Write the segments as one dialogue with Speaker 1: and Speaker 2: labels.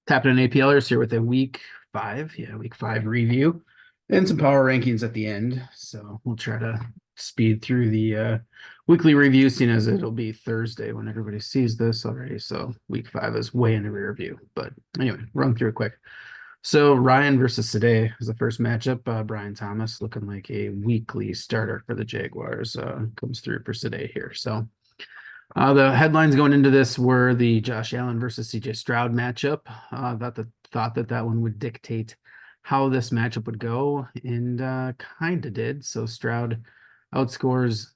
Speaker 1: Tapping on APLers here with a week 5 review and some power rankings at the end. So we'll try to speed through the weekly review, seeing as it'll be Thursday when everybody sees this already. So week 5 is way in the rear view. But anyway, run through it quick. So Ryan versus Sade is the first matchup. Brian Thomas looking like a weekly starter for the Jaguars. Comes through for Sade here. So the headlines going into this were the Josh Allen versus CJ Stroud matchup. Thought that that one would dictate how this matchup would go, and kind of did. So Stroud outscores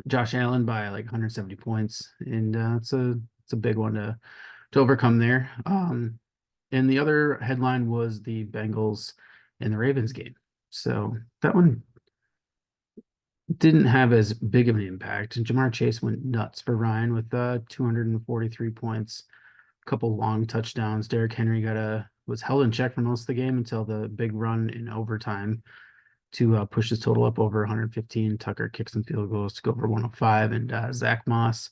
Speaker 1: Josh Allen by like 170 points, and it's a big one to overcome there. And the other headline was the Bengals and the Ravens game. So that one didn't have as big of an impact. And Jamar Chase went nuts for Ryan with 243 points, a couple long touchdowns. Derrick Henry was held in check for most of the game until the big run in overtime to push his total up over 115. Tucker kicks some field goals to go over 105, and Zach Moss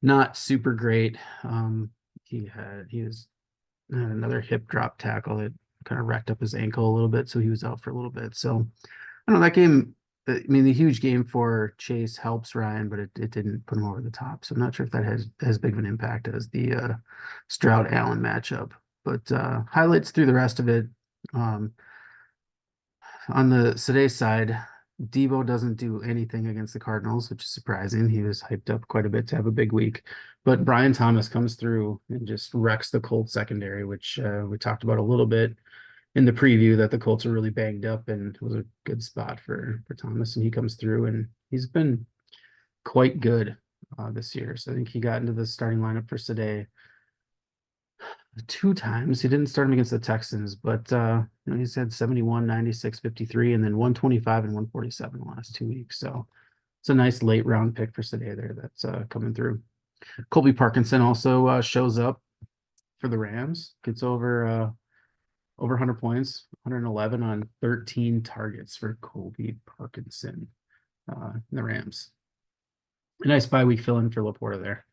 Speaker 1: not super great. He was had another hip drop tackle that kind of wrecked up his ankle a little bit, so he was out for a little bit. So I don't know, that game, I mean, the huge game for Chase helps Ryan, but it didn't put him over the top. So I'm not sure if that has as big of an impact as the Stroud Allen matchup. But highlights through the rest of it. Um, on the Sade side, Debo doesn't do anything against the Cardinals, which is surprising. He was hyped up quite a bit to have a big week. But Brian Thomas comes through and just wrecks the Colts secondary, which we talked about a little bit in the preview, that the Colts are really banged up, and it was a good spot for Thomas. And he comes through, and he's been quite good this year. So I think he got into the starting lineup for Sade 2 times. He didn't start him against the Texans, but he's had 71, 96, 53, and then 125 and 147 the last 2 weeks. So it's a nice late round pick for Sade there that's coming through. Colby Parkinson also shows up for the Rams, gets over 100 points, 111 on 13 targets for Colby Parkinson in the Rams. A nice bye week fill in for Laporta there.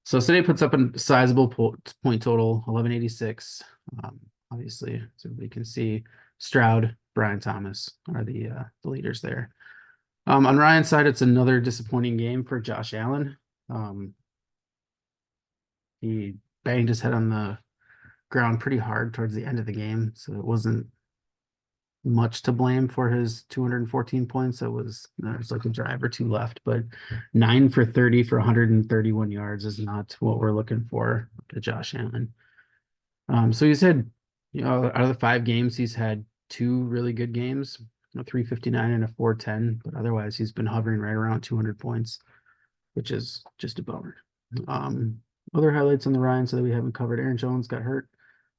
Speaker 1: So City puts up a sizable point total, 1186. Obviously, so we can see Stroud, Brian Thomas are the leaders there. On Ryan's side, it's another disappointing game for Josh Allen. He banged his head on the ground pretty hard towards the end of the game, so it wasn't much to blame for his 214 points. There's like a drive or two left, but 9 for 30 for 131 yards is not what we're looking for to Josh Allen. So he's had, out of the 5 games, he's had 2 really good games, a 359 and a 410, but otherwise he's been hovering right around 200 points, which is just a bummer. Other highlights on the Ryan so that we haven't covered: Aaron Jones got hurt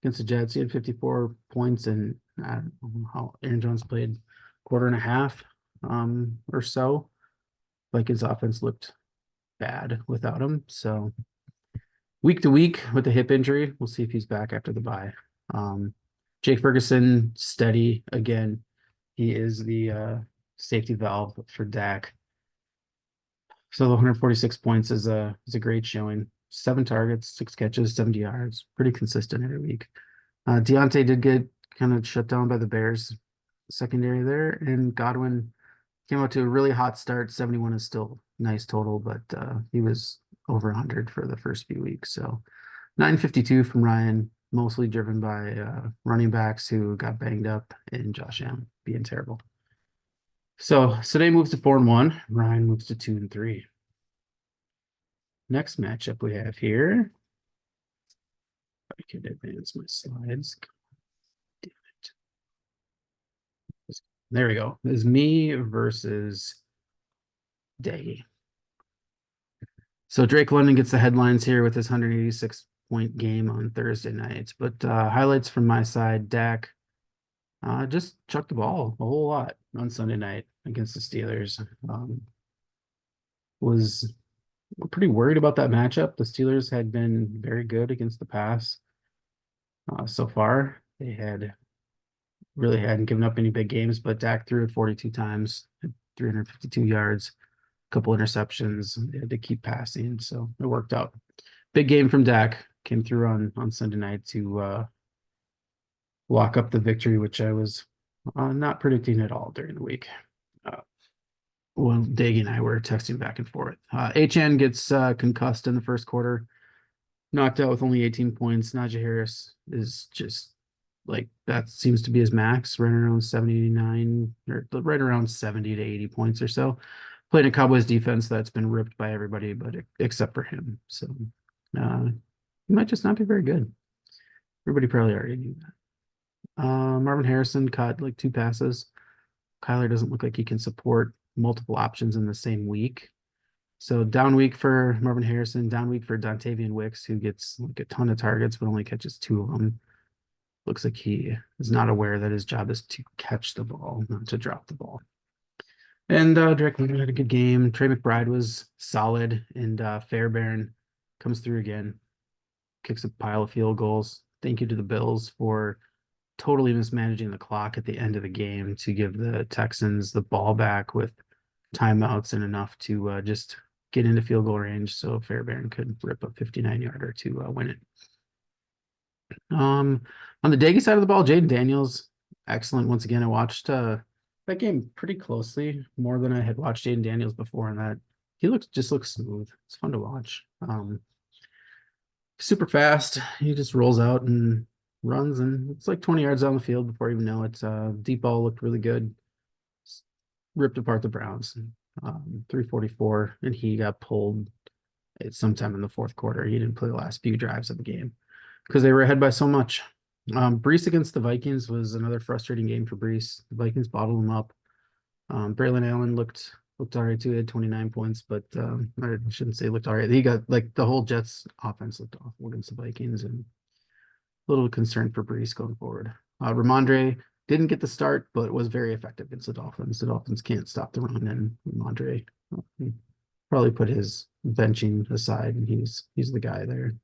Speaker 1: against the Jets. He had 54 points, and I don't know how Aaron Jones played quarter and a half or so. Like his offense looked bad without him. So week to week with the hip injury, we'll see if he's back after the bye. Jake Ferguson, steady again. He is the safety valve for Dak. So the 146 points is a great showing. 7 targets, 6 catches, 70 yards. Pretty consistent every week. Deontay did get kind of shut down by the Bears secondary there, and Godwin came out to a really hot start. 71 is still nice total, but he was over 100 for the first few weeks. So 952 from Ryan, mostly driven by running backs who got banged up, and Josh Allen being terrible. So Sade moves to 4-1. Ryan moves to 2-3. Next matchup we have here. I can advance my slides. Damn it. There we go. This is me versus Day. So Drake London gets the headlines here with his 186-point game on Thursday night. But highlights from my side: Dak just chucked the ball a whole lot on Sunday night against the Steelers. Was pretty worried about that matchup. The Steelers had been very good against the pass so far. They really hadn't given up any big games, but Dak threw it 42 times, 352 yards, a couple interceptions. They had to keep passing, so it worked out. Big game from Dak. came through on Sunday night to lock up the victory, which I was not predicting at all during the week. Uh, well, Daggy and I were texting back and forth. HN gets concussed in the first quarter, knocked out with only 18 points. Najee Harris is just like that seems to be his max, right around 79 or right around 70 to 80 points or so. Playing a Cowboys defense that's been ripped by everybody, but except for him. So he might just not be very good. Everybody probably already knew that. Marvin Harrison caught like 2 passes. Kyler doesn't look like he can support multiple options in the same week. So down week for Marvin Harrison, down week for Dontavian Wicks, who gets like a ton of targets but only catches 2 of them. Looks like he is not aware that his job is to catch the ball, not to drop the ball. And Drake London had a good game. Trey McBride was solid, and Fairbairn comes through again, kicks a pile of field goals. Thank you to the Bills for totally mismanaging the clock at the end of the game to give the Texans the ball back with timeouts and enough to just get into field goal range so Fairbairn could rip a 59-yarder to win it. On the Daggy side of the ball, Jaden Daniels, excellent. Once again, I watched that game pretty closely, more than I had watched Jaden Daniels before, and that he just looks smooth. It's fun to watch. Super fast. He just rolls out and runs, and it's like 20 yards down the field before you even know it. Deep ball looked really good. Ripped apart the Browns. 344, and he got pulled at sometime in the fourth quarter. He didn't play the last few drives of the game because they were ahead by so much. Brees against the Vikings was another frustrating game for Brees. The Vikings bottled him up. Braylon Allen looked all right too. He had 29 points, but I shouldn't say looked all right. He got like the whole Jets offense looked awful against the Vikings, and a little concerned for Brees going forward. Ramondre didn't get the start, but was very effective against the Dolphins. The Dolphins can't stop the run, and Ramondre probably put his benching aside, and he's the guy there.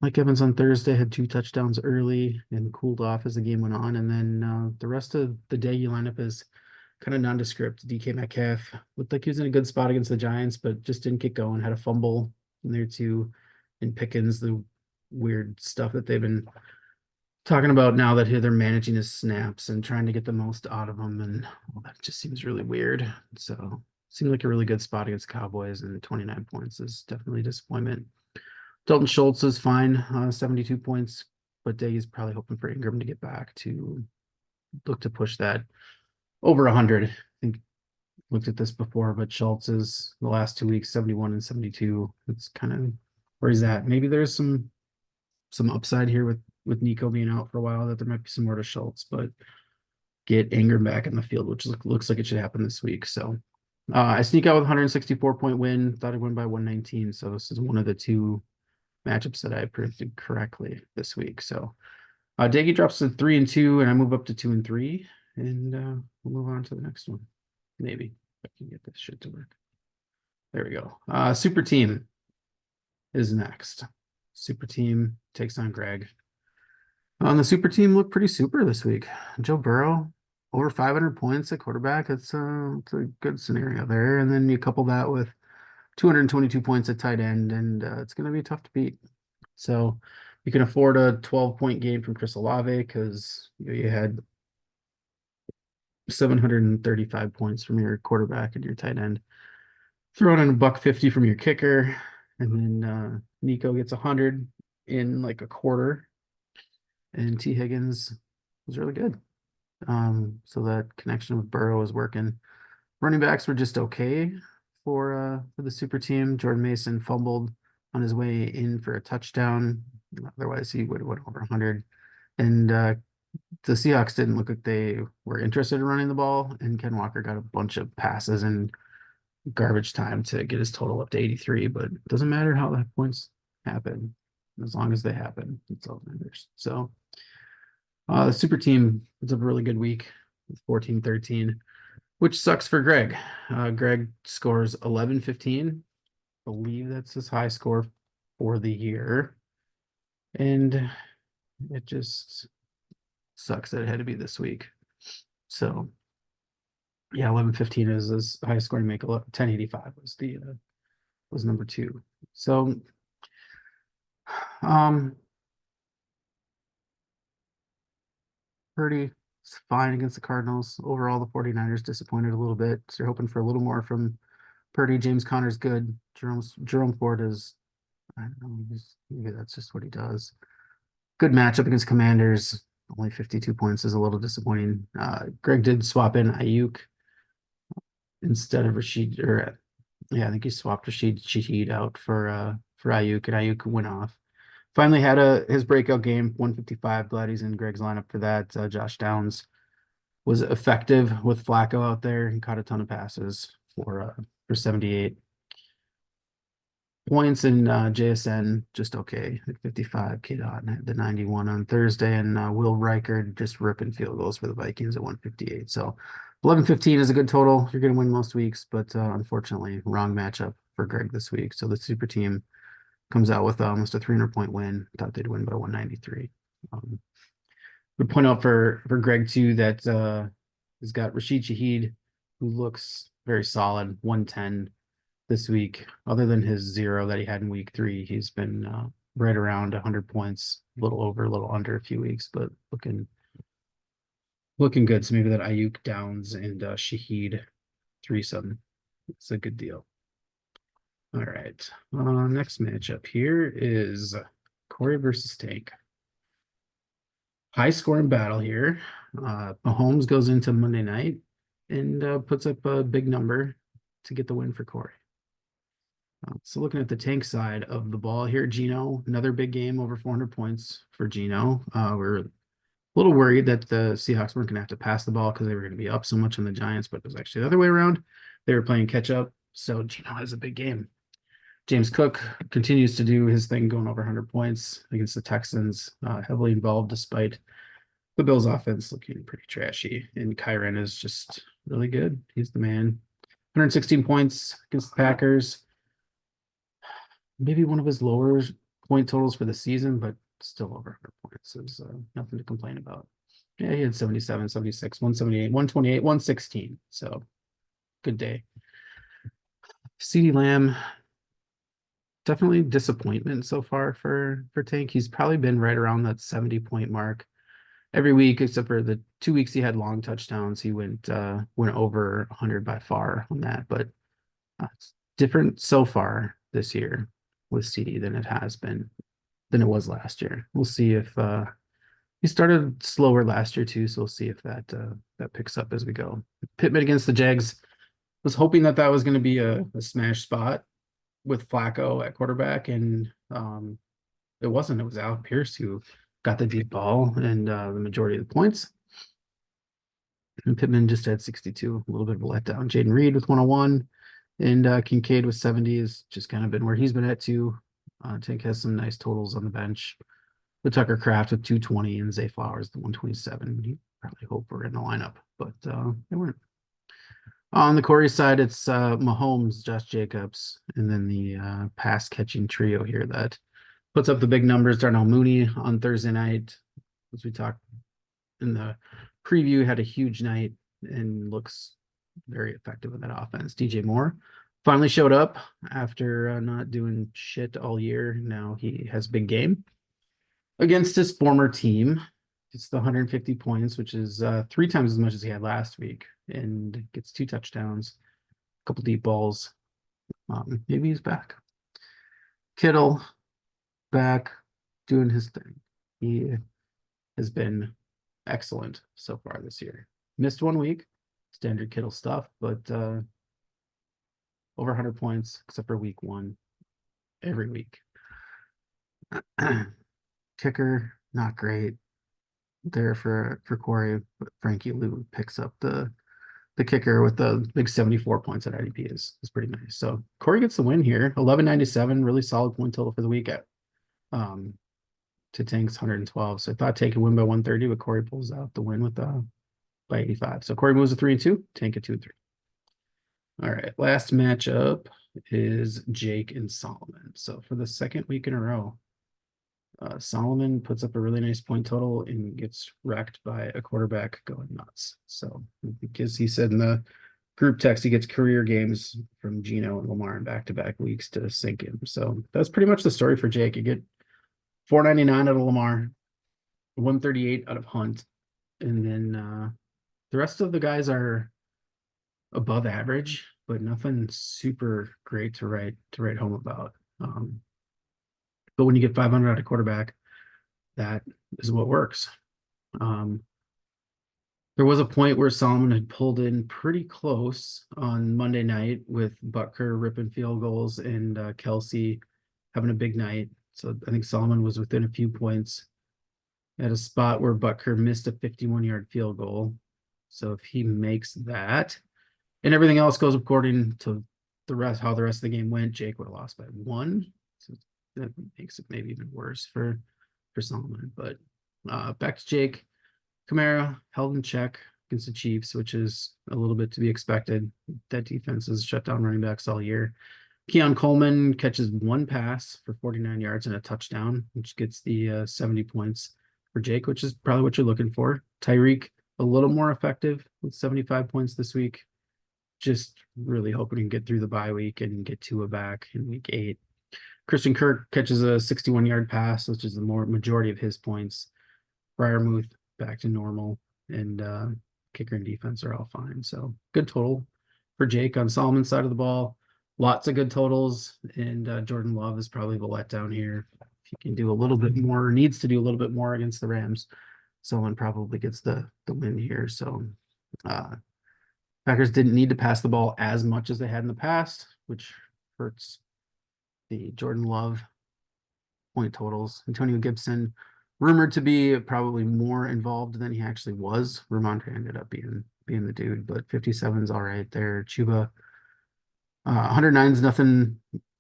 Speaker 1: Mike Evans on Thursday had 2 touchdowns early and cooled off as the game went on. And then the rest of the Daggy lineup is kind of nondescript. DK Metcalf looked like he was in a good spot against the Giants, but just didn't get going. Had a fumble in there too. And Pickens, the weird stuff that they've been talking about now that they're managing his snaps and trying to get the most out of him. And well, that just seems really weird. So seemed like a really good spot against Cowboys, and 29 points is definitely a disappointment. Dalton Schultz is fine, 72 points, but Daggy's probably hoping for Ingram to get back to look to push that over 100. I think looked at this before, but Schultz is the last 2 weeks, 71 and 72. It's kind of where he's at. Maybe there's some upside here with Nico being out for a while, that there might be some more to Schultz, but get Ingram back in the field, which looks like it should happen this week. So I sneak out with 164-point win. Thought I'd win by 119. So this is one of the 2 matchups that I predicted correctly this week. So Daggy drops to 3 and 2, and I move up to 2 and 3, and we'll move on to the next one. Maybe if I can get this shit to work. There we go. Super team is next. Super team takes on Greg. On the super team looked pretty super this week. Joe Burrow over 500 points at quarterback. It's a good scenario there. And then you couple that with 222 points at tight end, and it's going to be tough to beat. So you can afford a 12-point game from Chris Olave because you had 735 points from your quarterback and your tight end. Throw in a $150 from your kicker, and then Nico gets 100 in like a quarter, and T. Higgins was really good. So that connection with Burrow is working. Running backs were just okay for the super team. Jordan Mason fumbled on his way in for a touchdown. Otherwise, he would have went over 100. And the Seahawks didn't look like they were interested in running the ball. And Ken Walker got a bunch of passes and garbage time to get his total up to 83. But it doesn't matter how the points happen, as long as they happen. That's all that matters. So the super team is a really good week with 14-13. Which sucks for Greg. Greg scores 11-15. I believe that's his high score for the year. And it just sucks that it had to be this week. So yeah, 11-15 is his highest scoring make. 1085 was number 2. So Um, Purdy is fine against the Cardinals. Overall, the 49ers disappointed a little bit. So you're hoping for a little more from Purdy. James Conner's good. Jerome Ford is, I don't know, maybe that's just what he does. Good matchup against Commanders. Only 52 points is a little disappointing. Greg did swap in Ayuk instead of Rashid, or yeah, I think he swapped Rashid Shaheed out for Ayuk, and Ayuk went off. Finally had his breakout game, 155. Glad he's in Greg's lineup for that. Josh Downs was effective with Flacco out there. He caught a ton of passes for 78 points, in JSN just okay at 55. K dot and the 91 on Thursday, and Will Riker just ripping field goals for the Vikings at 158. So 11-15 is a good total. You're going to win most weeks, but unfortunately, wrong matchup for Greg this week. So the super team comes out with almost a 300-point win. Thought they'd win by 193. Would point out for Greg too that he's got Rashid Shaheed, who looks very solid, 110 this week. Other than his 0 that he had in week 3, he's been right around 100 points, a little over, a little under a few weeks, but looking good. So maybe that Ayuk Downs and Shaheed threesome. It's a good deal. All right. Next matchup here is Corey versus Tank. High scoring battle here. Mahomes goes into Monday night and puts up a big number to get the win for Corey. So looking at the Tank side of the ball here, Gino, another big game, over 400 points for Gino. We're a little worried that the Seahawks weren't going to have to pass the ball because they were going to be up so much on the Giants, but it was actually the other way around. They were playing catch up, so Gino has a big game. James Cook continues to do his thing, going over 100 points against the Texans, heavily involved despite the Bills' offense looking pretty trashy. And Kyren is just really good. He's the man. 116 points against the Packers. Maybe one of his lower point totals for the season, but still over 100 points is nothing to complain about. Yeah, he had 77, 76, 178, 128, 116. So good day. CeeDee Lamb, definitely disappointment so far for Tank. He's probably been right around that 70-point mark every week, except for the 2 weeks he had long touchdowns. He went over 100 by far on that, but it's different so far this year with CD than it was last year. We'll see if he started slower last year too, so we'll see if that picks up as we go. Pittman against the Jags, was hoping that was going to be a smash spot with Flacco at quarterback, and it wasn't. It was Alec Pierce who got the deep ball and the majority of the points. And Pittman just had 62, a little bit of a letdown. Jaden Reed with 101, and Kincaid with 70 has just kind of been where he's been at too. Tank has some nice totals on the bench. The Tucker Craft with 220 and Zay Flowers the 127. You probably hope we're in the lineup, but they weren't. On the Corey side, it's Mahomes, Josh Jacobs, and then the pass catching trio here that puts up the big numbers. Darnell Mooney on Thursday night, as we talked in the preview, had a huge night and looks very effective in that offense. DJ Moore finally showed up after not doing shit all year. Now he has a big game against his former team. It's the 150 points, which is 3 times as much as he had last week, and gets 2 touchdowns, a couple deep balls. Maybe he's back. Kittle back doing his thing. He has been excellent so far this year. Missed 1 week, standard Kittle stuff, but over 100 points except for week 1 every week. Kicker, not great there for Corey, but Frankie Lou picks up the kicker with the big 74 points at IDP is pretty nice. So Corey gets the win here. 1197, really solid point total for the week at to Tank's 112. So I thought Tank could win by 130, but Corey pulls out the win with by 85. So Corey moves to 3-2, Tank at 2-3. All right, last matchup is Jake and Solomon. So for the second week in a row, Solomon puts up a really nice point total and gets wrecked by a quarterback going nuts. So because he said in the group text he gets career games from Gino and Lamar in back-to-back weeks to sink him. So that's pretty much the story for Jake. You get 499 out of Lamar, 138 out of Hunt, and then the rest of the guys are above average, but nothing super great to write home about. But when you get 500 out of quarterback, that is what works. Um, there was a point where Solomon had pulled in pretty close on Monday night with Butker ripping field goals and Kelsey having a big night. So I think Solomon was within a few points at a spot where Butker missed a 51-yard field goal. So if he makes that and everything else goes according to how the rest of the game went, Jake would have lost by 1. So that makes it maybe even worse for Solomon. But back to Jake. Kamara held in check against the Chiefs, which is a little bit to be expected. That defense has shut down running backs all year. Keon Coleman catches 1 pass for 49 yards and a touchdown, which gets the 70 points for Jake, which is probably what you're looking for. Tyreek, a little more effective with 75 points this week. Just really hoping to get through the bye week and get Tua back in week 8. Christian Kirk catches a 61-yard pass, which is the majority of his points. Freiermuth back to normal, and kicker and defense are all fine. So good total for Jake on Solomon's side of the ball. Lots of good totals, and Jordan Love is probably the letdown here. If he can do a little bit more, needs to do a little bit more against the Rams, Solomon probably gets the win here. So Packers didn't need to pass the ball as much as they had in the past, which hurts the Jordan Love point totals. Antonio Gibson, rumored to be probably more involved than he actually was. Ramondre ended up being the dude, but 57's all right there. Chuba, 109's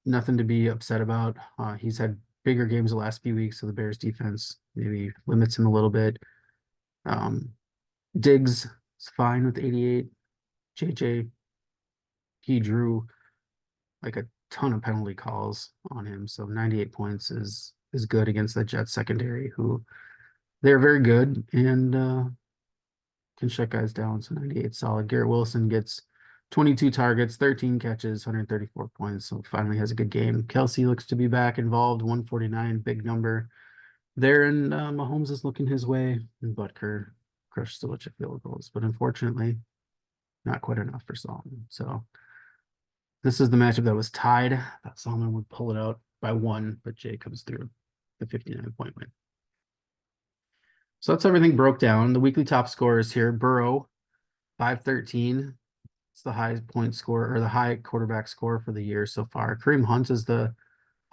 Speaker 1: nothing to be upset about. He's had bigger games the last few weeks, so the Bears defense maybe limits him a little bit. Diggs is fine with 88. JJ, he drew like a ton of penalty calls on him, so 98 points is good against the Jets secondary, who they're very good and can shut guys down. So 98 solid. Garrett Wilson gets 22 targets, 13 catches, 134 points. So finally has a good game. Kelsey looks to be back involved, 149, big number there. And Mahomes is looking his way. And Butker crushed a bunch of field goals, but unfortunately, not quite enough for Solomon. So this is the matchup that was tied. I thought Solomon would pull it out by 1, but Jay comes through the 59-point win. So that's everything broke down. The weekly top scorers here. Burrow, 513. It's the highest point score or the high quarterback score for the year so far. Kareem Hunt is the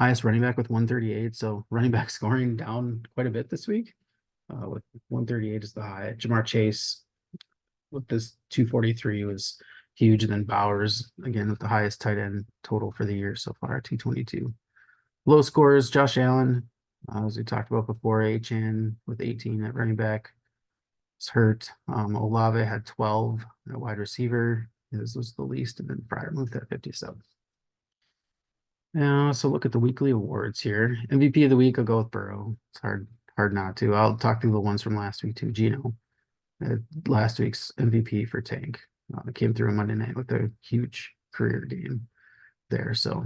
Speaker 1: highest running back with 138. So running back scoring down quite a bit this week. With 138 is the high. Jamar Chase with this 243 was huge. And then Bowers, again, with the highest tight end total for the year so far, 222. Low scores, Josh Allen, as we talked about before, Achane with 18 at running back was hurt. Olave had 12 at wide receiver. This was the least, and then Freiermuth at 57. Now, so look at the weekly awards here. MVP of the week, I'll go with Burrow. It's hard not to. I'll talk through the ones from last week too. Gino, last week's MVP for Tank, came through on Monday night with a huge career game there. So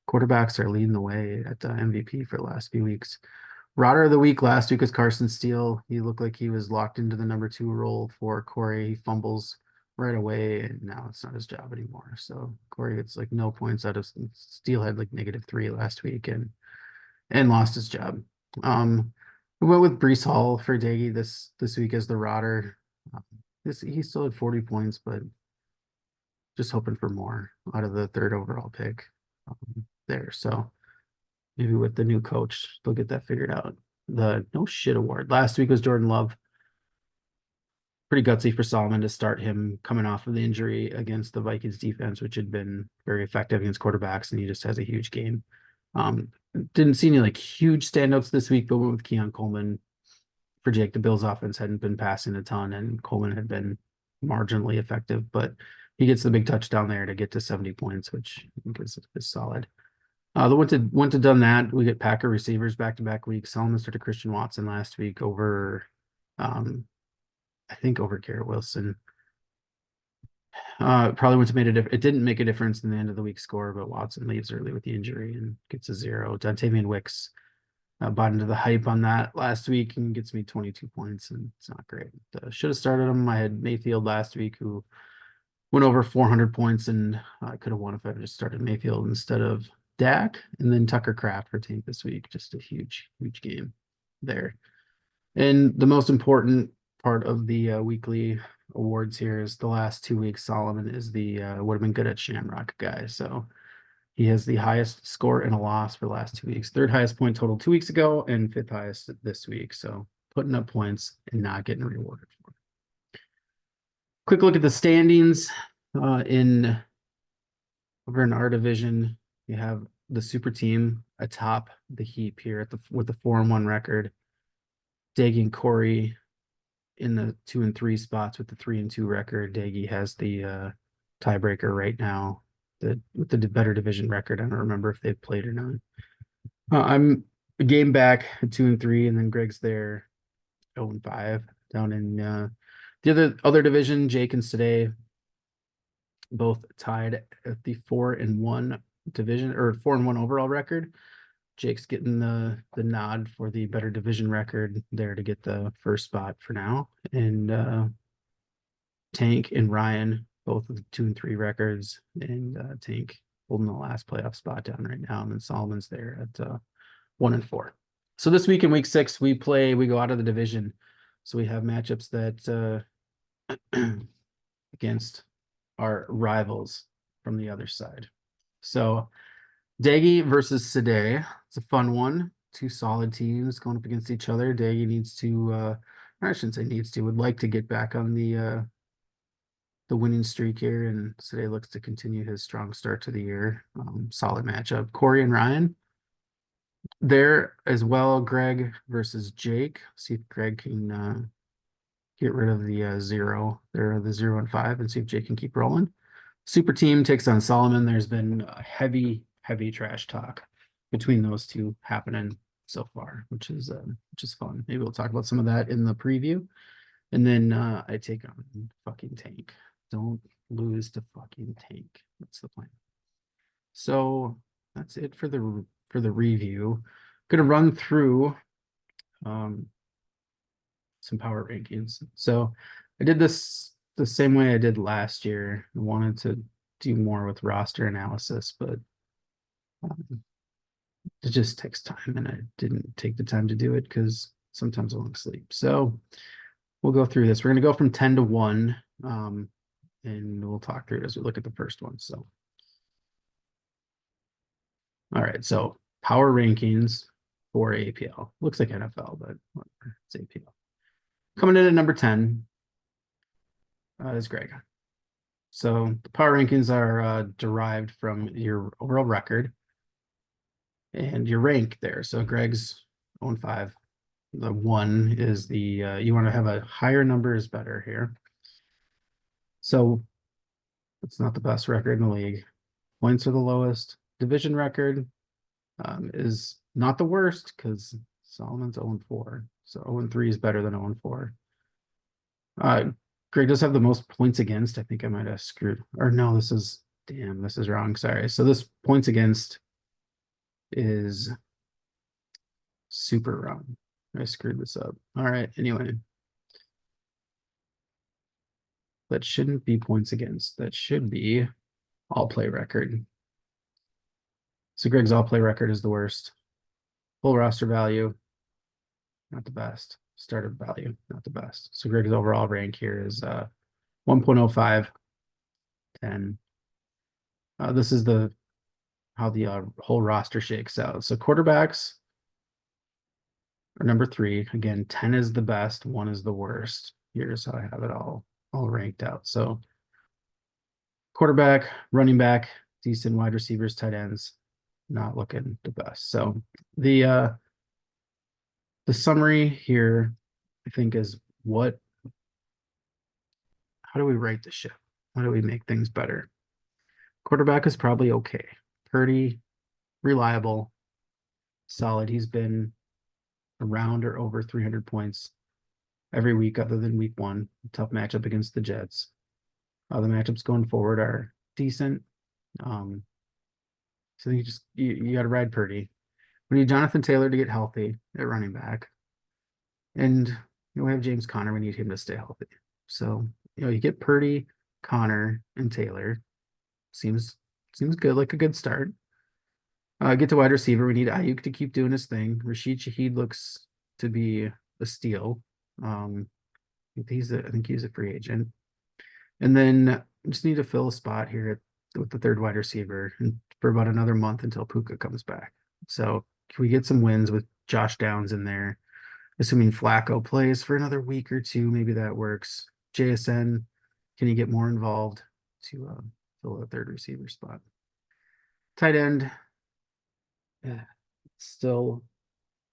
Speaker 1: quarterbacks are leading the way at the MVP for the last few weeks. Rodder of the week last week was Carson Steele. He looked like he was locked into the number 2 role for Corey. He fumbles right away, and now it's not his job anymore. So Corey gets like no points out of Steele had like -3 last week and lost his job. We went with Brees Hall for Daggy this week as the Rodder. He still had 40 points, but just hoping for more out of the 3rd overall pick there. So maybe with the new coach, they'll get that figured out. The no shit award last week was Jordan Love. Pretty gutsy for Solomon to start him coming off of the injury against the Vikings defense, which had been very effective against quarterbacks, and he just has a huge game. Didn't see any like huge standouts this week, but went with Keon Coleman for Jake. The Bills offense hadn't been passing a ton, and Coleman had been marginally effective, but he gets the big touchdown there to get to 70 points, which I think is solid. Went to done that. We get Packer receivers back-to-back weeks. Solomon started Christian Watson last week over, I think over Garrett Wilson. Probably wouldn't have made it didn't make a difference in the end of the week score, but Watson leaves early with the injury and gets a 0. Dontavian Wicks bought into the hype on that last week and gets me 22 points, and it's not great. Should have started him. I had Mayfield last week who went over 400 points, and I could have won if I just started Mayfield instead of Dak, and then Tucker Kraft for tank this week. Just a huge, huge game there. And the most important part of the weekly awards here is the last 2 weeks. Solomon is the would have been good at Shamrock guy. So he has the highest score in a loss for the last 2 weeks. Third highest point total 2 weeks ago, and fifth highest this week. So putting up points and not getting rewarded for it. Quick look at the standings in over in our division. You have the super team atop the heap here at the with the 4-1 record. Daggy and Corey in the 2 and 3 spots with the 3 and 2 record. Daggy has the tiebreaker right now. With the better division record. I don't remember if they've played or not. I'm a game back at 2 and 3, and then Greg's there 0 and 5 down in the other division. Jake and Sade both tied at the 4 and 1 division or 4 and 1 overall record. Jake's getting the nod for the better division record there to get the first spot for now. And Tank and Ryan both with 2 and 3 records, and Tank holding the last playoff spot down right now, and then Solomon's there at 1 and 4. So this week in week 6, we go out of the division. So we have matchups that against our rivals from the other side. So Daggy versus Sade. It's a fun one. Two solid teams going up against each other. Daggy needs to, I shouldn't say needs to, would like to get back on the winning streak here, and Sade looks to continue his strong start to the year. Solid matchup. Corey and Ryan there as well. Greg versus Jake. See if Greg can get rid of the 0 there, the 0 and 5, and see if Jake can keep rolling. Super team takes on Solomon. There's been heavy trash talk between those two happening so far, which is fun. Maybe we'll talk about some of that in the preview. And then I take on fucking Tank. Don't lose to fucking Tank. That's the plan. So that's it for the review. Gonna run through some power rankings. So I did this the same way I did last year. I wanted to do more with roster analysis, but it just takes time, and I didn't take the time to do it because sometimes I won't sleep. So we'll go through this. We're going to go from 10 to 1, and we'll talk through it as we look at the first one. So, all right. So power rankings for APL. Looks like NFL, but whatever. It's APL. Coming in at number 10 is Greg. So the power rankings are derived from your overall record and your rank there. So Greg's 0 and 5. The 1 is the you want to have a higher number is better here. So it's not the best record in the league. Points are the lowest. Division record is not the worst because Solomon's 0 and 4. So 0 and 3 is better than 0 and 4. Greg does have the most points against. I think I might have screwed. Or no, this is wrong. Sorry. So this points against is super wrong. I screwed this up. All right. Anyway. That shouldn't be points against. That should be all play record. So Greg's all play record is the worst. Full roster value, not the best. Startup value, not the best. So Greg's overall rank here is 1.05, 10. This is how the whole roster shakes out. So quarterbacks are number 3. Again, 10 is the best, 1 is the worst. Here's how I have it all ranked out. So quarterback, running back, decent wide receivers, tight ends, not looking the best. So the summary here, I think, is how do we right the ship? How do we make things better? Quarterback is probably okay. Purdy, reliable, solid. He's been around or over 300 points every week other than week 1. Tough matchup against the Jets. The matchups going forward are decent. So you got to ride Purdy. We need Jonathan Taylor to get healthy at running back. And we have James Conner. We need him to stay healthy. So, you get Purdy, Connor, and Taylor. Seems good, like a good start. Get to wide receiver. We need Ayuk to keep doing his thing. Rashid Shaheed looks to be a steal. I think he's a free agent. And then just need to fill a spot here with the third wide receiver for about another month until Puka comes back. So can we get some wins with Josh Downs in there? Assuming Flacco plays for another week or two, maybe that works. JSN, can you get more involved to fill the third receiver spot? Tight end, yeah, still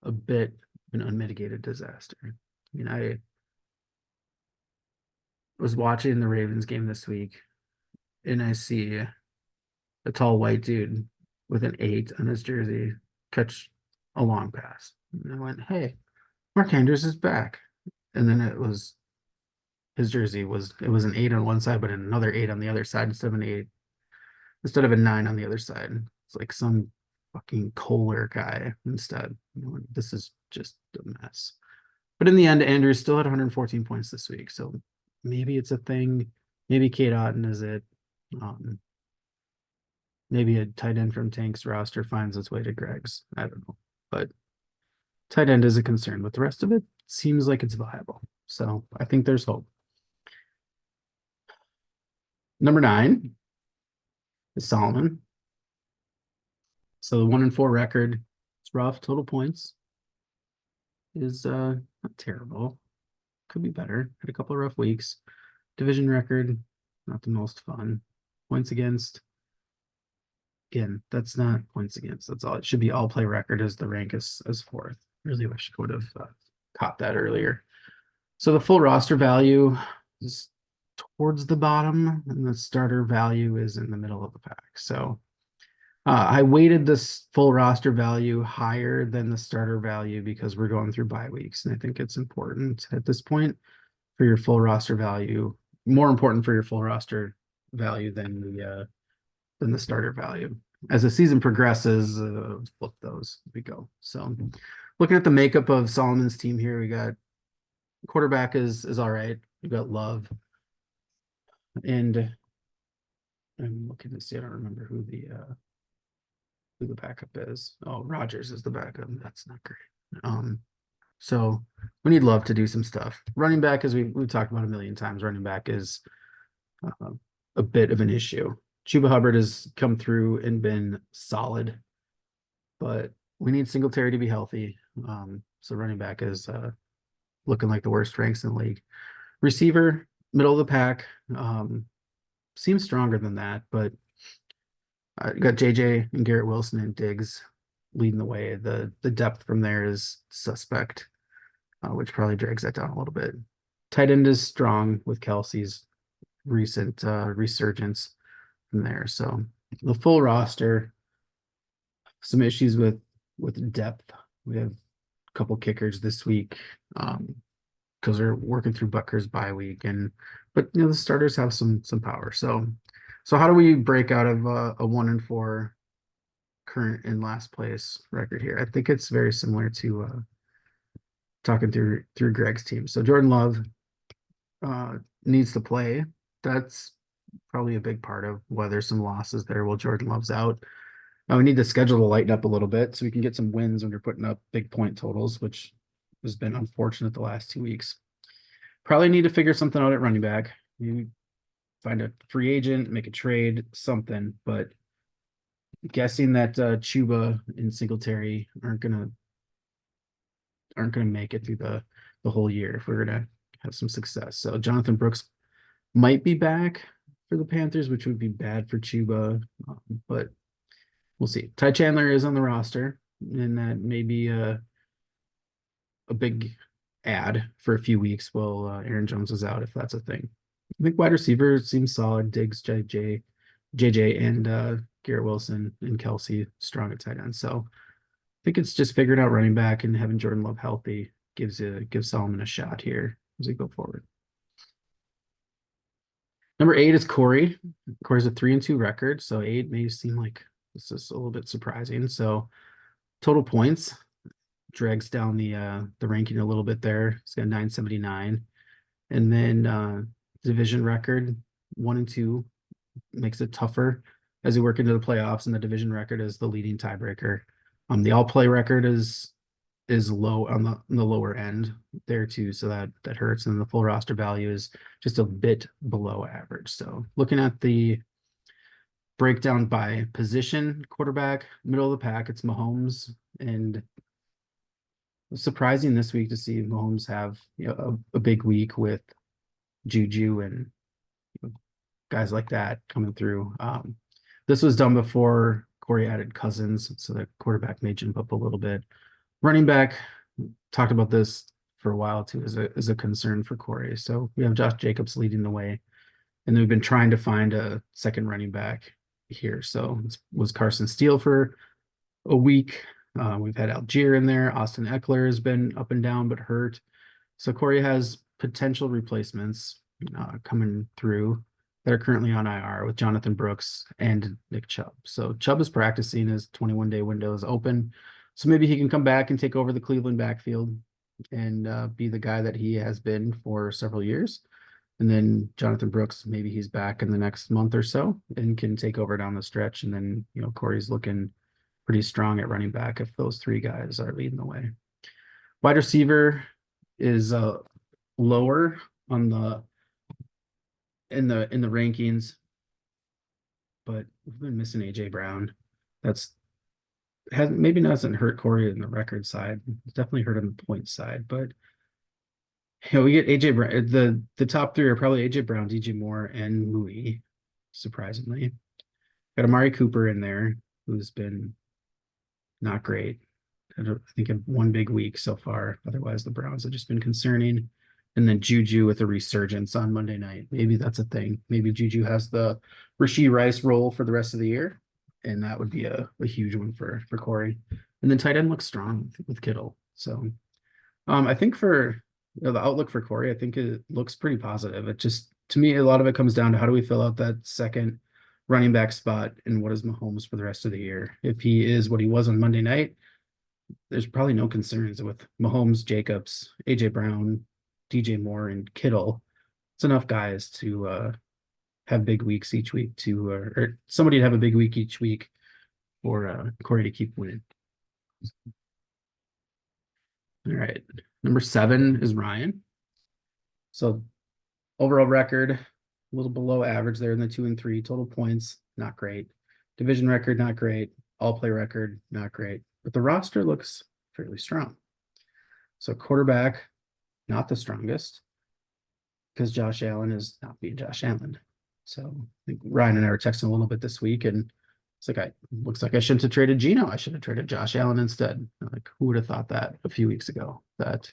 Speaker 1: a bit of an unmitigated disaster. I mean, I was watching the Ravens game this week, and I see a tall white dude with an 8 on his jersey catch a long pass. And I went, hey, Mark Andrews is back. And then his jersey was an 8 on one side, but another 8 on the other side instead of an 8, instead of a 9 on the other side. It's like some fucking Kohler guy instead. This is just a mess. But in the end, Andrews still had 114 points this week. So maybe it's a thing. Maybe Kate Otten is it. Maybe a tight end from Tank's roster finds its way to Greg's. I don't know. But tight end is a concern, but the rest of it seems like it's viable. So I think there's hope. Number 9 is Solomon. So the 1-4 record, it's rough. Total points is not terrible. Could be better. Had a couple of rough weeks. Division record, not the most fun. Points against, again, that's not points against. That's all. It should be all play record as the rank as 4th. Really wish I would have caught that earlier. So the full roster value is towards the bottom, and the starter value is in the middle of the pack. So I weighted this full roster value higher than the starter value because we're going through bye weeks, and I think it's important at this point for your full roster value, more important for your full roster value than the starter value. As the season progresses, flip those as we go. So looking at the makeup of Solomon's team here, we got quarterback is all right. We got Love, and I'm looking to see. I don't remember who the backup is. Oh, Rogers is the backup. That's not great. So we need Love to do some stuff. Running back, as we've talked about a million times, running back is a bit of an issue. Chuba Hubbard has come through and been solid, but we need Singletary to be healthy. So running back is looking like the worst ranks in the league. Receiver, middle of the pack, seems stronger than that, but you got JJ and Garrett Wilson and Diggs leading the way. The depth from there is suspect, which probably drags that down a little bit. Tight end is strong with Kelsey's recent resurgence from there. So the full roster, some issues with depth. We have a couple kickers this week because they're working through Butker's bye week, but the starters have some power. So how do we break out of a 1-4 current and last place record here? I think it's very similar to talking through Greg's team. So Jordan Love needs to play. That's probably a big part of why there's some losses there while Jordan Love's out. We need the schedule to lighten up a little bit so we can get some wins when you're putting up big point totals, which has been unfortunate the last 2 weeks. Probably need to figure something out at running back. Maybe find a free agent, make a trade, something. But guessing that Chuba and Singletary aren't gonna make it through the whole year if we're gonna have some success. So Jonathan Brooks might be back for the Panthers, which would be bad for Chuba, but we'll see. Ty Chandler is on the roster, and that may be a big add for a few weeks while Aaron Jones is out, if that's a thing. I think wide receiver seems solid. Diggs, JJ, and Garrett Wilson and Kelsey strong at tight end. So I think it's just figuring out running back and having Jordan Love healthy gives Solomon a shot here as we go forward. Number 8 is Corey. Corey's a 3-2 record, so 8 may seem like this is a little bit surprising. So Total points drags down the ranking a little bit there. He's got 979. And then division record 1-2 makes it tougher as we work into the playoffs, and the division record is the leading tiebreaker. The all play record is low on the lower end there too, so that hurts. And the full roster value is just a bit below average. So looking at the breakdown by position, quarterback, middle of the pack, it's Mahomes. And surprising this week to see Mahomes have a big week with Juju and guys like that coming through. This was done before Corey added Cousins, so the quarterback may jump up a little bit. Running back, talked about this for a while too, is a concern for Corey. So we have Josh Jacobs leading the way, and we've been trying to find a second running back here. So it was Carson Steele for a week. We've had Algier in there. Austin Eckler has been up and down but hurt. So Corey has potential replacements coming through that are currently on IR with Jonathan Brooks and Nick Chubb. So Chubb is practicing, his 21-day window is open. So maybe he can come back and take over the Cleveland backfield and be the guy that he has been for several years. And then Jonathan Brooks, maybe he's back in the next month or so and can take over down the stretch. And then, Corey's looking pretty strong at running back if those three guys are leading the way. Wide receiver is lower on the in the rankings, but we've been missing AJ Brown. Maybe doesn't hurt Corey in the record side. It's definitely hurt on the point side, but we get AJ Brown. The top three are probably AJ Brown, DJ Moore, and Louis. Surprisingly, got Amari Cooper in there, who's been not great. I think of one big week so far. Otherwise, the Browns have just been concerning. And then Juju with a resurgence on Monday night. Maybe that's a thing. Maybe Juju has the Rashee Rice role for the rest of the year. And that would be a huge one for Corey. And then tight end looks strong with Kittle. So I think for the outlook for Corey, I think it looks pretty positive. It just, to me, a lot of it comes down to how do we fill out that second running back spot and what is Mahomes for the rest of the year. If he is what he was on Monday night, there's probably no concerns with Mahomes, Jacobs, AJ Brown, DJ Moore, and Kittle. It's enough guys to have big weeks each week or somebody to have a big week each week for Corey to keep winning. All right. Number 7 is Ryan. So overall record, a little below average there in the 2 and 3. Total points, not great. Division record, not great. All play record, not great. But the roster looks fairly strong. So quarterback, not the strongest, because Josh Allen is not being Josh Allen. So I think Ryan and I were texting a little bit this week, and it's like, looks like I shouldn't have traded Geno. I should have traded Josh Allen instead. Like, who would have thought that a few weeks ago? That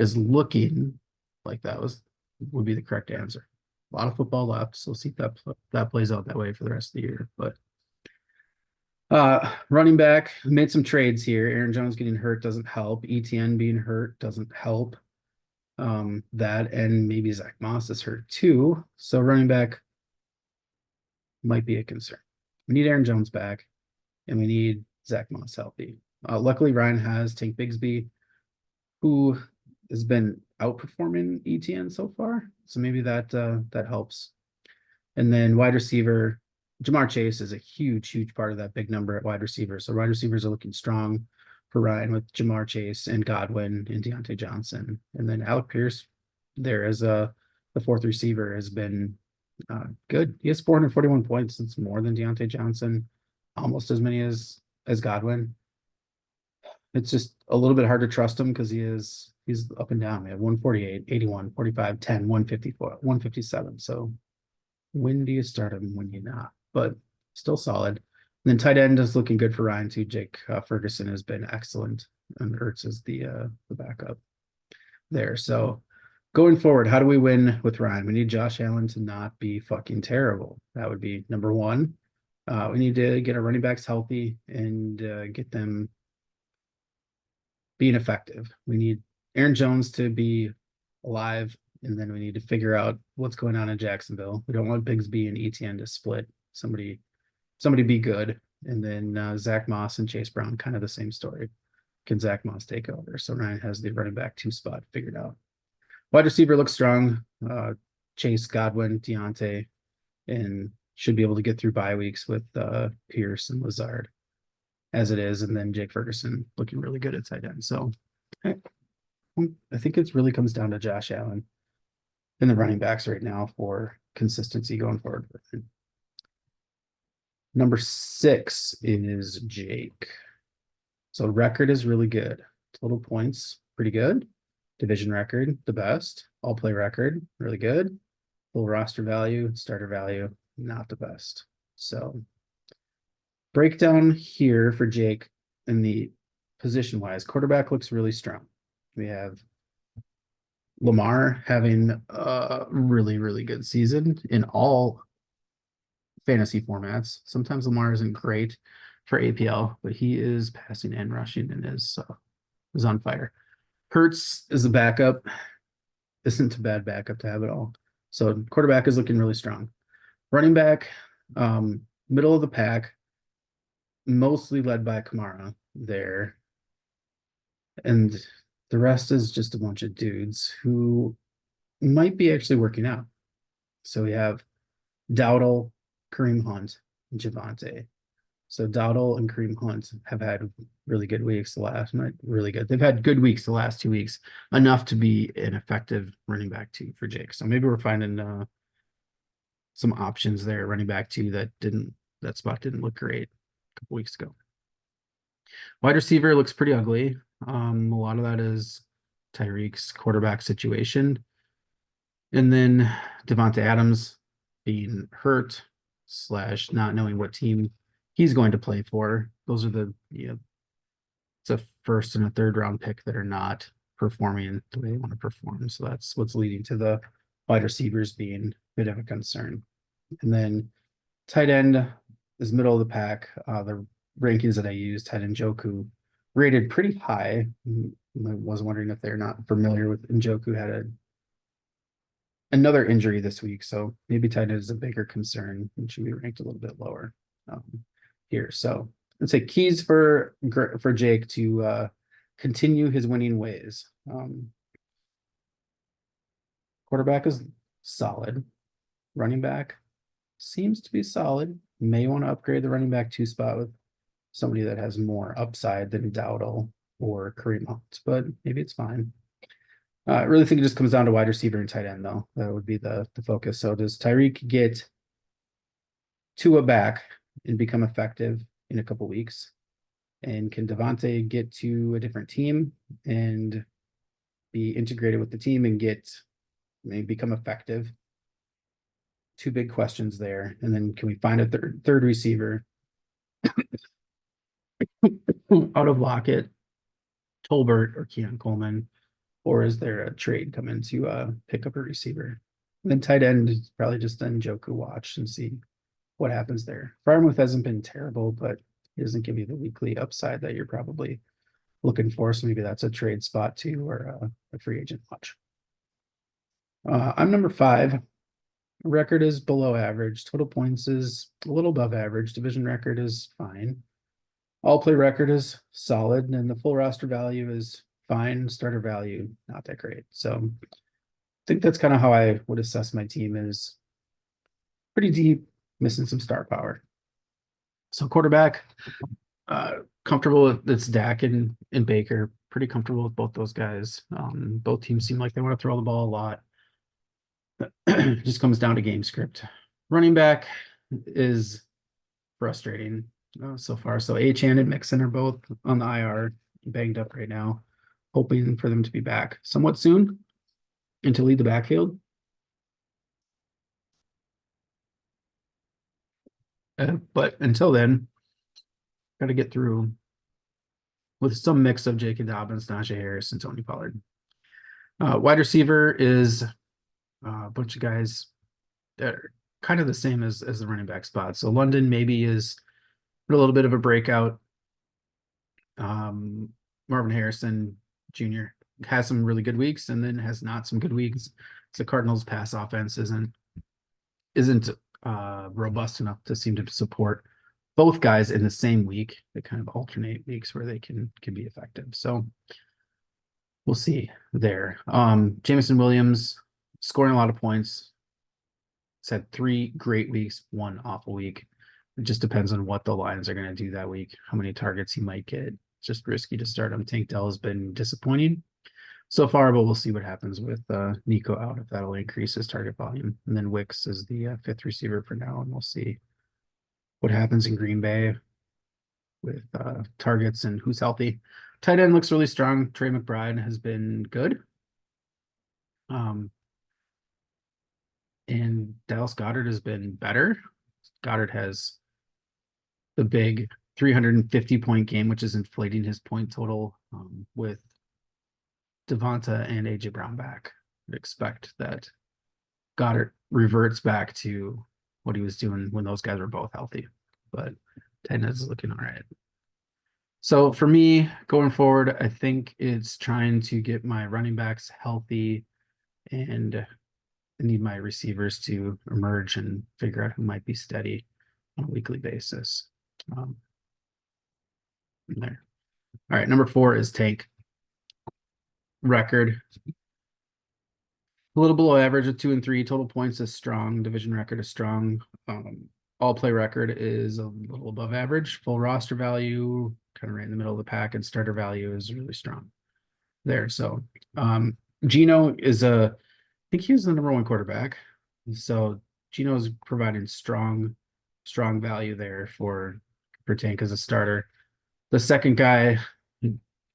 Speaker 1: is looking like would be the correct answer. A lot of football left, so we'll see if that plays out that way for the rest of the year. But running back, made some trades here. Aaron Jones getting hurt doesn't help. ETN being hurt doesn't help. That and maybe Zach Moss is hurt too. So running back might be a concern. We need Aaron Jones back, and we need Zach Moss healthy. Luckily, Ryan has Tank Bigsby, who has been outperforming ETN so far. So maybe that helps. And then wide receiver, Jamar Chase is a huge part of that big number at wide receiver. So wide receivers are looking strong for Ryan with Jamar Chase and Godwin and Deontay Johnson. And then Alec Pierce there as the fourth receiver has been good. He has 441 points. It's more than Deontay Johnson, almost as many as Godwin. It's just a little bit hard to trust him because he's up and down. We have 148, 81, 45, 10, 154, 157. So when do you start him, when you not? But still solid. And then tight end is looking good for Ryan too. Jake Ferguson has been excellent, and Ertz is the backup there. So going forward, how do we win with Ryan? We need Josh Allen to not be fucking terrible. That would be number one. We need to get our running backs healthy and get them being effective. We need Aaron Jones to be alive, and then we need to figure out what's going on in Jacksonville. We don't want Bigsby and ETN to split. Somebody be good. And then Zach Moss and Chase Brown, kind of the same story. Can Zach Moss take over? So Ryan has the running back 2 spot figured out. Wide receiver looks strong. Chase, Godwin, Deontay, and should be able to get through bye weeks with Pierce and Lazard as it is. And then Jake Ferguson looking really good at tight end. So I think it really comes down to Josh Allen and the running backs right now for consistency going forward. Number 6 is Jake. So record is really good. Total points, pretty good. Division record, the best. All play record, really good. Full roster value, starter value, not the best. So breakdown here for Jake in the position wise, quarterback looks really strong. We have Lamar having a really, really good season in all fantasy formats. Sometimes Lamar isn't great for APL, but he is passing and rushing and is on fire. Hurts is a backup. Isn't a bad backup to have at all. So quarterback is looking really strong. Running back, middle of the pack, mostly led by Kamara there. And the rest is just a bunch of dudes who might be actually working out. So we have Dowdle, Kareem Hunt, and Javante. So Dowdle and Kareem Hunt have had really good weeks not really good. They've had good weeks the last 2 weeks, enough to be an effective running back 2 for Jake. So maybe we're finding some options there, running back 2 that spot didn't look great a couple weeks ago. Wide receiver looks pretty ugly. A lot of that is Tyreek's quarterback situation. And then Devonta Adams being hurt / not knowing what team he's going to play for. Those are it's a first and a third round pick that are not performing the way they want to perform. So that's what's leading to the wide receivers being a bit of a concern. And then tight end is middle of the pack. The rankings that I used had Njoku rated pretty high. I was wondering if they're not familiar with Njoku had another injury this week. So maybe tight end is a bigger concern and should be ranked a little bit lower here. So let's say keys for Jake to continue his winning ways. Quarterback is solid. Running back seems to be solid. May want to upgrade the running back 2 spot with somebody that has more upside than Dowdle or Kareem Hunt, but maybe it's fine. I really think it just comes down to wide receiver and tight end, though. That would be the focus. So does Tyreek get Tua back and become effective in a couple weeks? And can Devontae get to a different team and be integrated with the team and maybe become effective? 2 big questions there. And then can we find a third receiver out of Lockett, Tolbert, or Keon Coleman? Or is there a trade coming to pick up a receiver? And then tight end is probably just Njoku watch and see what happens there. Freiermuth hasn't been terrible, but he doesn't give you the weekly upside that you're probably looking for. So maybe that's a trade spot too, or a free agent watch. I'm number 5. Record is below average. Total points is a little above average. Division record is fine. All play record is solid, and the full roster value is fine. Starter value, not that great. So I think that's kind of how I would assess my team, is pretty deep, missing some star power. So quarterback, comfortable with it's Dak and Baker. Pretty comfortable with both those guys. Both teams seem like they want to throw the ball a lot. Just comes down to game script. Running back is frustrating so far. So Achane and Mixon are both on the IR, banged up right now. Hoping for them to be back somewhat soon and to lead the backfield. But until then, got to get through with some mix of J.K. Dobbins, Najee Harris, and Tony Pollard. Wide receiver is a bunch of guys that are kind of the same as the running back spot. So London maybe is a little bit of a breakout. Marvin Harrison Jr. has some really good weeks and then has not some good weeks. So Cardinals pass offense isn't robust enough to seem to support both guys in the same week. They kind of alternate weeks where they can be effective. So we'll see there. Jameson Williams scoring a lot of points. He's had 3 great weeks, 1 awful week. It just depends on what the Lions are going to do that week, how many targets he might get. Just risky to start him. Tank Dell has been disappointing so far, but we'll see what happens with Nico out, if that'll increase his target volume. And then Wicks is the fifth receiver for now, and we'll see what happens in Green Bay with targets and who's healthy. Tight end looks really strong. Trey McBride has been good. And Dallas Goedert has been better. Goddard has the big 350-point game, which is inflating his point total with Devonta and AJ Brown back. I'd expect that Goddard reverts back to what he was doing when those guys were both healthy, but tight end is looking all right. So for me going forward, I think it's trying to get my running backs healthy, and I need my receivers to emerge and figure out who might be steady on a weekly basis. There. All right, number 4 is Tank. Record a little below average of 2 and 3. Total points is strong. Division record is strong. All play record is a little above average. Full roster value kind of right in the middle of the pack, and starter value is really strong there. So Gino is I think he's the number 1 quarterback. So Gino is providing strong value there for Tank as a starter. The second guy,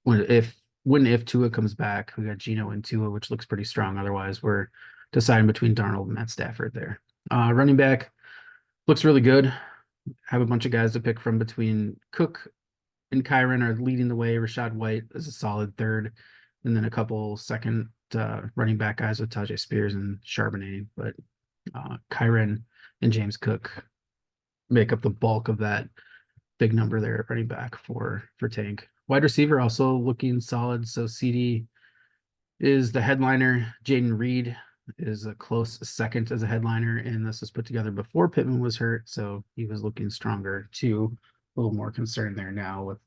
Speaker 1: when if Tua comes back, we got Gino and Tua, which looks pretty strong. Otherwise, we're deciding between Darnold and Matt Stafford there. Running back looks really good. Have a bunch of guys to pick from between Cook and Kyron are leading the way. Rashad White is a solid third, and then a couple second running back guys with Tajay Spears and Charbonnet. But Kyron and James Cook make up the bulk of that big number there at running back for Tank. Wide receiver also looking solid. So CD is the headliner. Jaden Reed is a close second as a headliner, and this was put together before Pittman was hurt, so he was looking stronger too. A little more concerned there now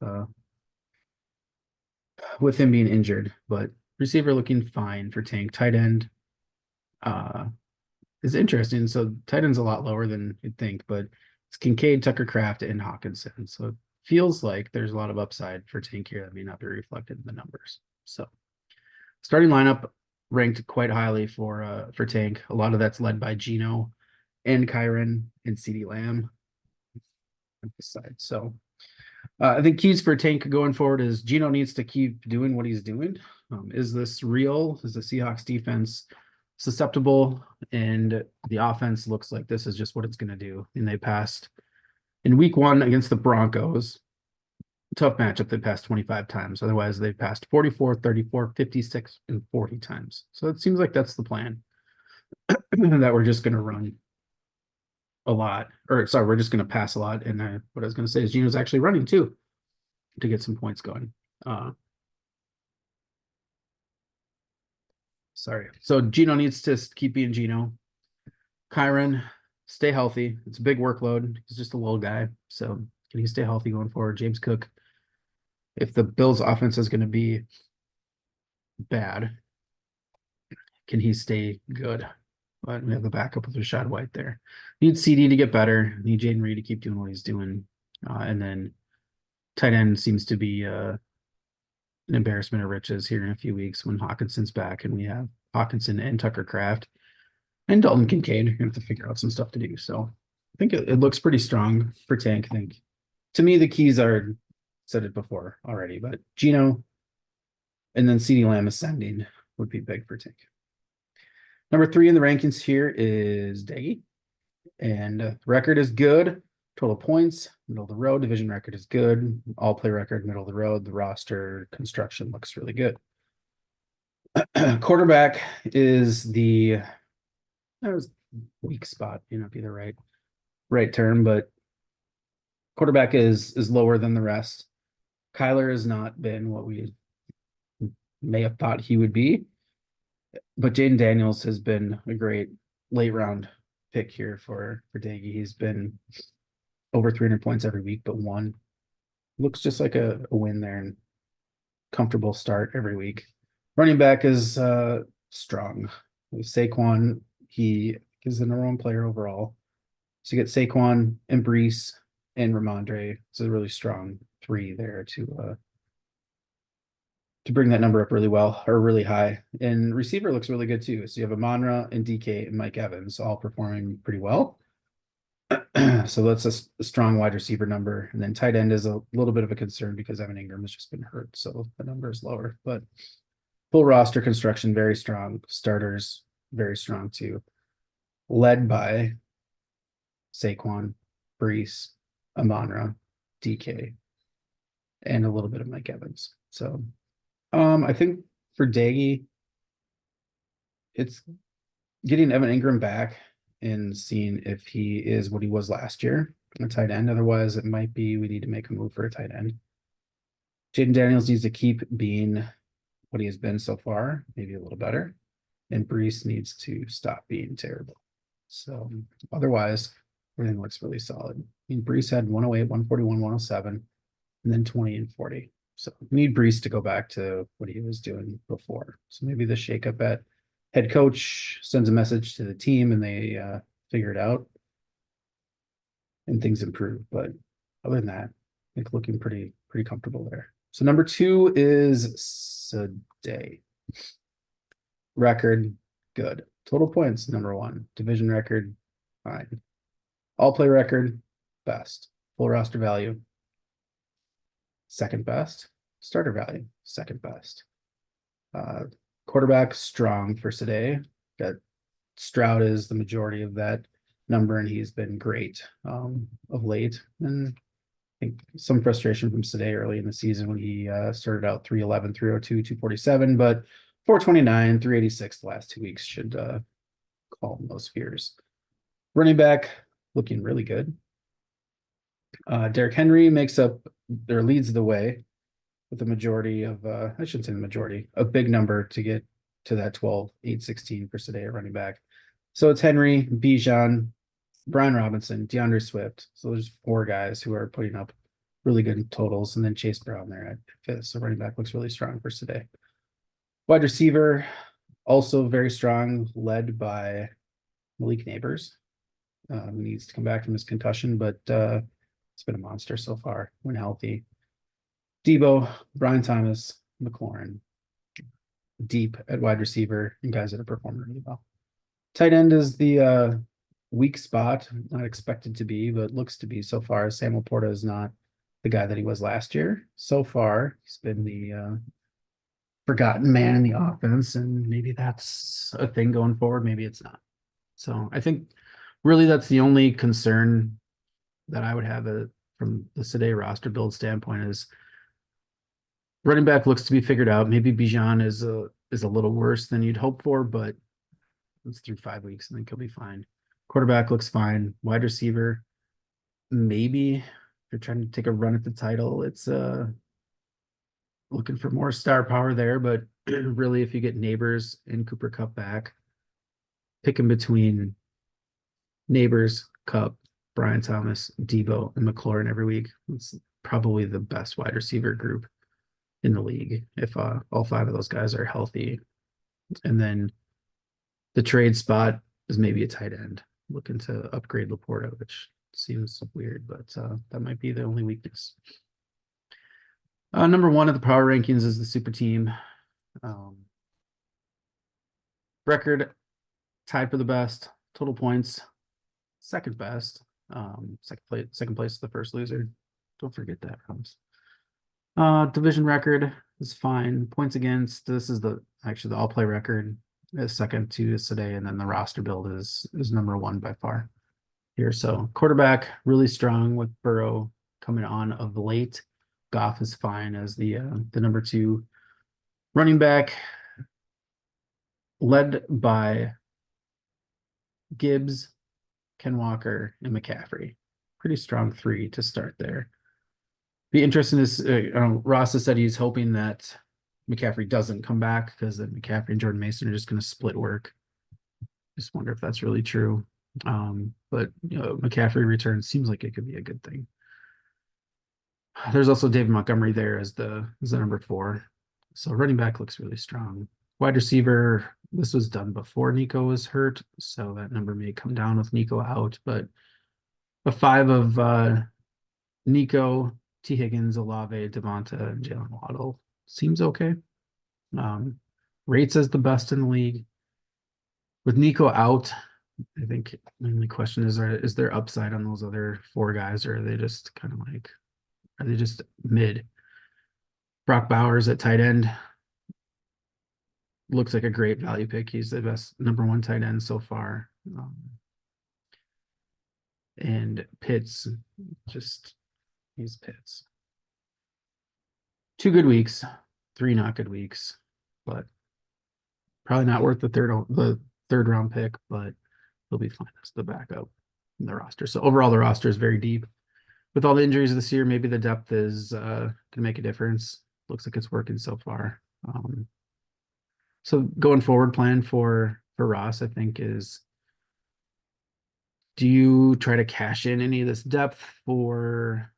Speaker 1: with him being injured, but receiver looking fine for Tank. Tight end is interesting. So tight end's a lot lower than you'd think, but it's Kincaid, Tucker Kraft, and Hawkinson. So it feels like there's a lot of upside for Tank here that may not be reflected in the numbers. So starting lineup ranked quite highly for Tank. A lot of that's led by Gino and Kyron and CeeDee Lamb at the side. So I think keys for Tank going forward is Gino needs to keep doing what he's doing. Is this real? Is the Seahawks defense susceptible? And the offense looks like this is just what it's going to do. And they passed in week 1 against the Broncos. Tough matchup. They passed 25 times. Otherwise, they've passed 44, 34, 56, and 40 times. So it seems like that's the plan. That we're just going to run a lot. Or sorry, we're just going to pass a lot. And what I was going to say is Gino's actually running too to get some points going. Sorry. So Gino needs to keep being Gino. Kyron, stay healthy. It's a big workload. He's just a little guy. So can he stay healthy going forward? James Cook, if the Bills' offense is going to be bad, can he stay good? But we have the backup with Rashad White there. Need CD to get better. Need Jaden Reed to keep doing what he's doing. And then tight end seems to be an embarrassment of riches here in a few weeks when Hawkinson's back, and we have Hawkinson and Tucker Kraft and Dalton Kincaid. We're going to have to figure out some stuff to do. So I think it looks pretty strong for Tank. I think to me, the keys are, said it before already, but Gino and then CeeDee Lamb ascending would be big for Tank. Number 3 in the rankings here is Daggy, and record is good. Total points, middle of the road. Division record is good. All play record, middle of the road. The roster construction looks really good. Quarterback is that was weak spot, be the right term, but quarterback is lower than the rest. Kyler has not been what we may have thought he would be, but Jaden Daniels has been a great late round pick here for Daggy. He's been over 300 points every week, but one. Looks just like a win there and comfortable start every week. Running back is strong. With Saquon, he is the number one player overall. So you get Saquon and Brees and Ramondre. It's a really strong three there to bring that number up really well or really high. And receiver looks really good too. So you have Amonra and DK and Mike Evans all performing pretty well. So that's a strong wide receiver number. And then tight end is a little bit of a concern because Evan Ingram has just been hurt. So the number is lower. But full roster construction, very strong. Starters, very strong too. Led by Saquon, Brees, Amonra, DK, and a little bit of Mike Evans. So I think for Daggy, it's getting Evan Ingram back and seeing if he is what he was last year, a tight end. Otherwise, it might be we need to make a move for a tight end. Jaden Daniels needs to keep being what he has been so far, maybe a little better. And Brees needs to stop being terrible. So otherwise, everything looks really solid. I mean, Brees had 108, 141, 107, and then 20 and 40. So we need Brees to go back to what he was doing before. So maybe the shakeup at head coach sends a message to the team and they figure it out and things improve. But other than that, I think looking pretty comfortable there. So number 2 is Sade. Record, good. Total points, number 1. Division record, fine. All play record, best. Full roster value, second best. Starter value, second best. Quarterback, strong for Sade. Got Stroud is the majority of that number, and he's been great of late. And I think some frustration from Sade early in the season when he started out 311, 302, 247, but 429, 386 the last 2 weeks should calm those fears. Running back, looking really good. Derrick Henry makes up or leads the way with the majority of, I shouldn't say the majority, a big number to get to that 12, 816 for Sade at running back. So it's Henry, Bijan, Brian Robinson, DeAndre Swift. So there's 4 guys who are putting up really good totals, and then Chase Brown there at 5th. So running back looks really strong for Sade. Wide receiver, also very strong, led by Malik Neighbors. Who needs to come back from his concussion, but it's been a monster so far when healthy. Debo, Brian Thomas, McLaurin, deep at wide receiver, and guys that are performing really well. Tight end is the weak spot, not expected to be, but looks to be so far. Samuel Porta is not the guy that he was last year. So far, he's been the forgotten man in the offense, and maybe that's a thing going forward. Maybe it's not. So I think really that's the only concern that I would have from the Sade roster build standpoint is running back looks to be figured out. Maybe Bijan is a little worse than you'd hope for, but it's through 5 weeks. I think he'll be fine. Quarterback looks fine. Wide receiver, maybe if you're trying to take a run at the title, it's looking for more star power there. But really, if you get Neighbors and Cooper Kupp back, picking between Neighbors, Kupp, Brian Thomas, Debo, and McLaurin every week, it's probably the best wide receiver group in the league if all 5 of those guys are healthy. And then the trade spot is maybe a tight end, looking to upgrade Laporta, which seems weird, but that might be the only weakness. Number 1 of the power rankings is the super team. Record tied for the best. Total points, second best. Second place is the first loser. Don't forget that, Rams. Division record is fine. Points against, this is actually the all play record is second to Sade, and then the roster build is number 1 by far here. So quarterback really strong with Burrow coming on of late. Goff is fine as the number 2 running back, led by Gibbs, Ken Walker, and McCaffrey. Pretty strong 3 to start there. Be interesting is Ross has said he's hoping that McCaffrey doesn't come back because then McCaffrey and Jordan Mason are just going to split work. Just wonder if that's really true. But McCaffrey return seems like it could be a good thing. There's also David Montgomery there as the number 4. So running back looks really strong. Wide receiver, this was done before Nico was hurt, so that number may come down with Nico out, but a 5 of Nico, T. Higgins, Olave, Devonta, and Jalen Waddle seems okay. Rates as the best in the league. With Nico out, I think the only question is there upside on those other 4 guys, or are they just kind of like, are they just mid? Brock Bowers at tight end looks like a great value pick. He's the best number 1 tight end so far. And Pitts, just he's Pitts. 2 good weeks, 3 not good weeks, but probably not worth the third round pick, but he'll be fine as the backup in the roster. So overall, the roster is very deep. With all the injuries this year, maybe the depth is can make a difference. Looks like it's working so far. So going forward, plan for Ross, I think, is, do you try to cash in any of this depth for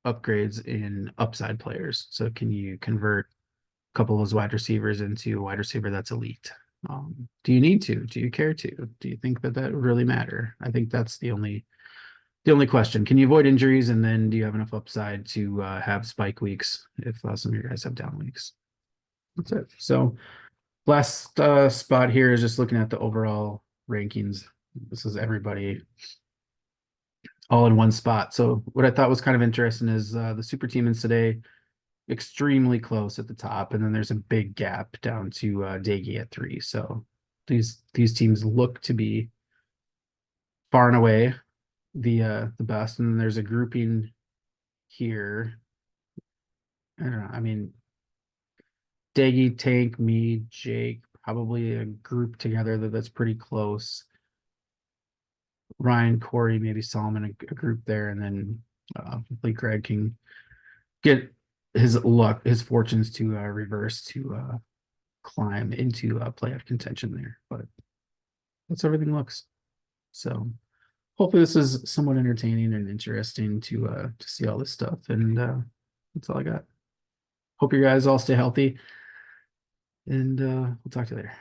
Speaker 1: upgrades in upside players? So can you convert a couple of those wide receivers into a wide receiver that's elite? Do you need to? Do you care to? Do you think that would really matter? I think that's the only question. Can you avoid injuries, and then do you have enough upside to have spike weeks if some of your guys have down weeks? That's it. So last spot here is just looking at the overall rankings. This is everybody all in one spot. So what I thought was kind of interesting is the super teamings today extremely close at the top, and then there's a big gap down to Daggy at 3. So these teams look to be far and away the best, and then there's a grouping here. I don't know. I mean, Daggy, Tank, me, Jake, probably a group together that's pretty close. Ryan, Corey, maybe Solomon, a group there, and then hopefully Greg can get his fortunes to reverse to climb into playoff contention there. But that's everything looks. So hopefully this is somewhat entertaining and interesting to see all this stuff. And that's all I got. Hope you guys all stay healthy, and we'll talk to you later.